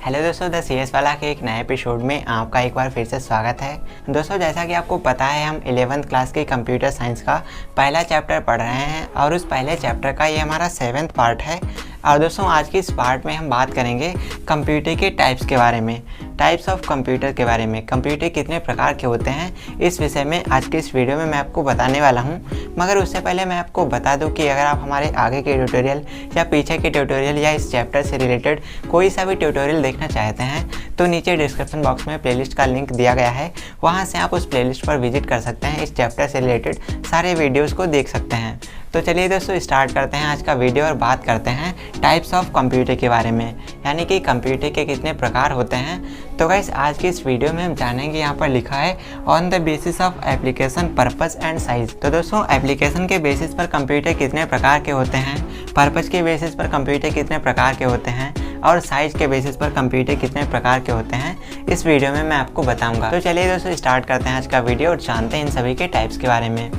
Hello दोस्तों, the CS वाला के एक नए एपिसोड में आपका एक बार फिर से स्वागत है। दोस्तों, जैसा कि आपको पता है, हम 11th क्लास के कंप्यूटर साइंस का पहला चैप्टर पढ़ रहे हैं और उस पहले चैप्टर का ये हमारा 7th पार्ट है। और दोस्तों, आज की इस पार्ट में हम बात करेंगे कंप्यूटर के टाइप्स के बारे में, टाइप्स ऑफ कंप्यूटर के बारे में, कंप्यूटर कितने प्रकार के होते हैं, इस विषय में आज के इस वीडियो में मैं आपको बताने वाला हूं। मगर उससे पहले मैं आपको बता दूं कि अगर आप हमारे आगे के ट्यूटोरियल या पीछे के ट्यूटोरियल या इस चैप्टर से रिलेटेड कोई सा भी ट्यूटोरियल देखना चाहते हैं तो नीचे डिस्क्रिप्शन बॉक्स में प्लेलिस्ट का लिंक दिया गया है, वहाँ से आप उस प्लेलिस्ट पर विजिट कर सकते हैं। इस चैप्टर से रिलेटेड सारे वीडियोज़ को देख सकते हैं। तो चलिए दोस्तों, स्टार्ट करते हैं आज का वीडियो और बात करते हैं टाइप्स ऑफ कंप्यूटर के बारे में, यानी कि कंप्यूटर के कितने प्रकार होते हैं। तो गाइस, आज की इस वीडियो में हम जानेंगे, यहाँ पर लिखा है on the basis of application purpose and size. तो दोस्तों, एप्लीकेशन के बेसिस पर कंप्यूटर कितने प्रकार के होते हैं, पर्पस के बेसिस पर कंप्यूटर कितने प्रकार के होते हैं और साइज के बेसिस पर कंप्यूटर कितने प्रकार के होते हैं, इस वीडियो में मैं आपको बताऊंगा। तो चलिए दोस्तों, स्टार्ट करते हैं आज का वीडियो और जानते हैं इन सभी के टाइप्स के बारे में।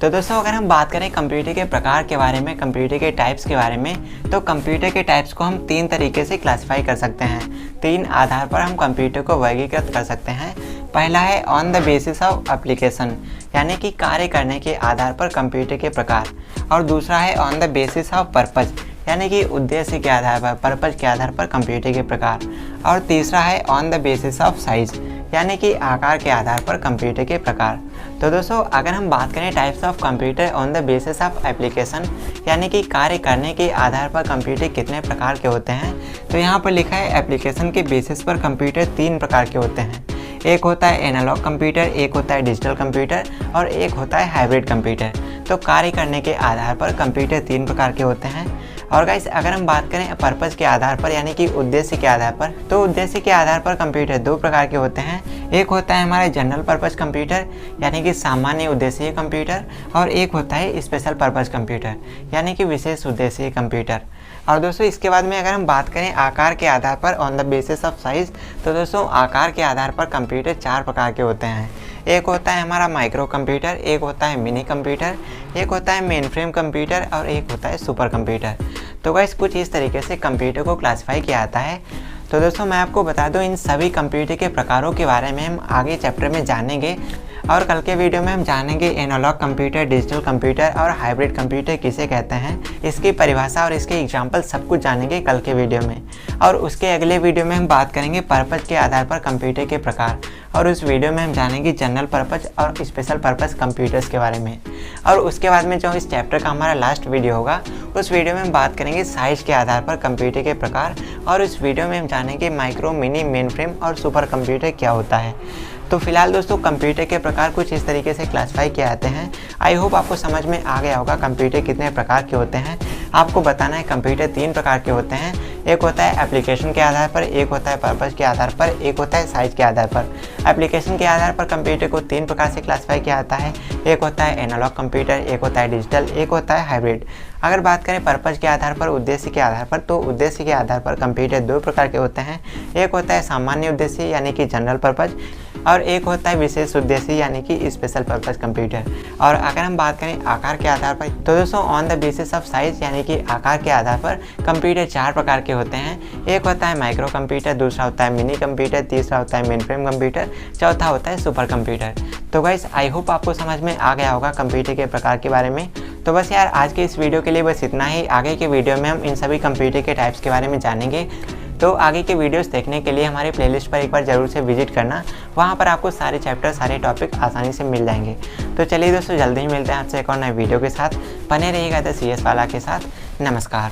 तो दोस्तों, अगर हम बात करें कंप्यूटर के प्रकार के बारे में, कंप्यूटर के टाइप्स के बारे में, तो कंप्यूटर के टाइप्स को हम 3 तरीके से क्लासिफाई कर सकते हैं। 3 आधार पर हम कंप्यूटर को वर्गीकृत कर सकते हैं। पहला है on the basis of application, यानी कि कार्य करने के आधार पर कंप्यूटर के प्रकार, और दूसरा है on the basis of purpose, यानी कि उद्देश्य के आधार पर, पर्पज के आधार पर कंप्यूटर के प्रकार, और तीसरा है on the basis of size, यानी कि आकार के आधार पर कंप्यूटर के प्रकार। तो दोस्तों, अगर हम बात करें types of computer on the basis of application, यानी कि कार्य करने के आधार पर कंप्यूटर कितने प्रकार के होते हैं, तो यहाँ पर लिखा है एप्लीकेशन के बेसिस पर कंप्यूटर 3 प्रकार के होते हैं। एक होता है एनालॉग कंप्यूटर, एक होता है डिजिटल कंप्यूटर और एक होता है हाइब्रिड कंप्यूटर। तो कार्य करने के आधार पर कंप्यूटर 3 प्रकार के होते हैं। और गाइस, अगर हम बात करें पर्पस के आधार पर, यानी कि उद्देश्य के आधार पर, तो उद्देश्य के आधार पर कंप्यूटर 2 प्रकार के होते हैं। एक होता है हमारा जनरल पर्पस कंप्यूटर, यानी कि सामान्य उद्देश्य कंप्यूटर, और एक होता है स्पेशल पर्पस कंप्यूटर, यानी कि विशेष उद्देश्य कंप्यूटर। और दोस्तों, इसके बाद में अगर हम बात करें आकार के आधार पर on the basis of size, तो दोस्तों आकार के आधार पर कंप्यूटर 4 प्रकार के होते हैं। एक होता है हमारा माइक्रो कंप्यूटर, एक होता है मिनी कंप्यूटर, एक होता है मेन फ्रेम कंप्यूटर और एक होता है सुपर कंप्यूटर। तो गाइस, कुछ इस तरीके से कंप्यूटर को क्लासिफाई किया जाता है। तो दोस्तों, मैं आपको बता दूं, इन सभी कंप्यूटर के प्रकारों के बारे में हम आगे चैप्टर में जानेंगे और कल के वीडियो में हम जानेंगे एनालॉग कंप्यूटर, डिजिटल कंप्यूटर और हाइब्रिड कंप्यूटर किसे कहते हैं, इसकी परिभाषा और इसके एग्जाम्पल सब कुछ जानेंगे कल के वीडियो में। और उसके अगले वीडियो में हम बात करेंगे पर्पज के आधार पर कंप्यूटर के प्रकार, और उस वीडियो में हम जानेंगे जनरल पर्पज और स्पेशल पर्पज कंप्यूटर्स के बारे में। और उसके बाद में जो इस चैप्टर का हमारा लास्ट वीडियो होगा, उस वीडियो में हम बात करेंगे साइज के आधार पर कंप्यूटर के प्रकार, और उस वीडियो में हम जानेंगे माइक्रो, मिनी, मेन फ्रेम और सुपर कंप्यूटर क्या होता है। तो फिलहाल दोस्तों, कंप्यूटर के प्रकार कुछ इस तरीके से क्लासिफाई किए जाते हैं। आई होप आपको समझ में आ गया होगा कंप्यूटर कितने प्रकार के होते हैं। आपको बताना है कंप्यूटर 3 प्रकार के होते हैं। एक होता है एप्लीकेशन के आधार पर, एक होता है पर्पस के आधार पर, एक होता है साइज के आधार पर। एप्लीकेशन के आधार पर कंप्यूटर को 3 प्रकार से क्लासिफाई किया जाता है। एक होता है एनालॉग कंप्यूटर, एक होता है डिजिटल, एक होता है हाइब्रिड। अगर बात करें पर्पस के आधार पर, उद्देश्य के आधार पर, तो उद्देश्य के आधार पर कंप्यूटर 2 प्रकार के होते हैं। एक होता है सामान्य उद्देश्य, यानी कि जनरल पर्पज, और एक होता है विशेष उद्देश्य, यानी कि स्पेशल पर्पस कंप्यूटर। और अगर हम बात करें आकार के आधार पर, तो दोस्तों on the basis of size, यानी कि आकार के आधार पर कंप्यूटर 4 प्रकार के होते हैं। एक होता है माइक्रो कंप्यूटर, दूसरा होता है मिनी कंप्यूटर, तीसरा होता है मेन फ्रेम कंप्यूटर, चौथा होता है सुपर कंप्यूटर। तो गाइस, आई होप आपको समझ में आ गया होगा कंप्यूटर के प्रकार के बारे में। तो बस यार, आज के इस वीडियो के लिए बस इतना ही। आगे के वीडियो में हम इन सभी कंप्यूटर के टाइप्स के बारे में जानेंगे। तो आगे के वीडियोस देखने के लिए हमारी प्लेलिस्ट पर एक बार जरूर से विजिट करना, वहाँ पर आपको सारे चैप्टर, सारे टॉपिक आसानी से मिल जाएंगे। तो चलिए दोस्तों, जल्दी ही मिलते हैं आपसे एक और नए वीडियो के साथ। बने रहिएगा द CS वाला के साथ। नमस्कार।